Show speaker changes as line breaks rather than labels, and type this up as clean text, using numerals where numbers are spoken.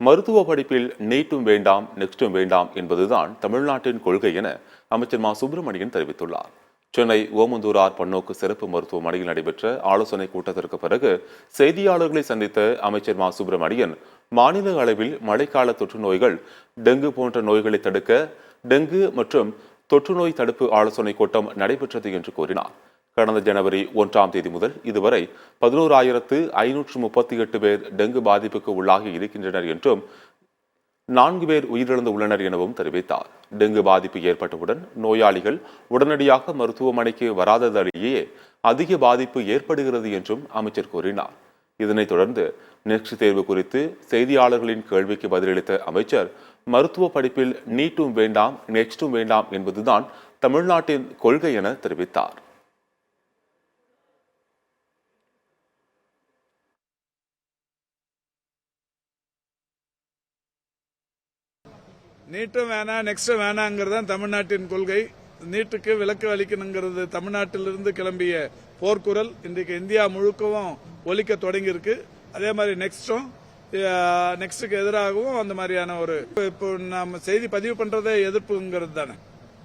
மருத்துவ படிப்பில் நீட்டும் வேண்டாம் நெக்ஸ்டும் வேண்டாம் என்பதுதான் தமிழ்நாட்டின் கொள்கை என அமைச்சர் மா சுப்பிரமணியன் தெரிவித்துள்ளார். சென்னை ஓமந்தூரார் பன்னோக்கு சிறப்பு மருத்துவமனையில் நடைபெற்ற ஆலோசனை கூட்டத்திற்கு பிறகு செய்தியாளர்களை சந்தித்த அமைச்சர் மா சுப்பிரமணியன், மாநில அளவில் மழைக்கால தொற்று நோய்கள், டெங்கு போன்ற நோய்களை தடுக்க டெங்கு மற்றும் தொற்றுநோய் தடுப்பு ஆலோசனை கூட்டம் நடைபெற்றது என்று கூறினார். கடந்த ஜனவரி 1ஆம் தேதி முதல் இதுவரை 11,538 பேர் டெங்கு பாதிப்புக்கு உள்ளாகி இருக்கின்றனர் என்றும் 4 பேர் உயிரிழந்து உள்ளனர் எனவும் தெரிவித்தார். டெங்கு பாதிப்பு ஏற்பட்டவுடன் நோயாளிகள் உடனடியாக மருத்துவமனைக்கு வராததாலேயே அதிக பாதிப்பு ஏற்படுகிறது என்றும் அமைச்சர் கூறினார். இதனைத் தொடர்ந்து நெக்ஸ்ட் தேர்வு குறித்து செய்தியாளர்களின் கேள்விக்கு பதிலளித்த அமைச்சர், மருத்துவ படிப்பில் நீட்டும் வேண்டாம் நெக்ஸ்டும் வேண்டாம் என்பதுதான் தமிழ்நாட்டின் கொள்கை என தெரிவித்தார்.
நீட்டும் வேணாம் நெக்ஸ்டும் வேணாங்கிறது தான் தமிழ்நாட்டின் கொள்கை. நீட்டுக்கு விலக்கு அளிக்கணுங்கிறது தமிழ்நாட்டிலிருந்து கிளம்பிய போர்க்குரல் இன்றைக்கு இந்தியா முழுக்கவும் ஒலிக்க தொடங்கியிருக்கு. அதே மாதிரி நெக்ஸ்ட்டுக்கு எதிராகவும் அந்த மாதிரியான இப்போ நம்ம செய்தி பதிவு பண்றதே எதிர்ப்புங்கிறது தானே.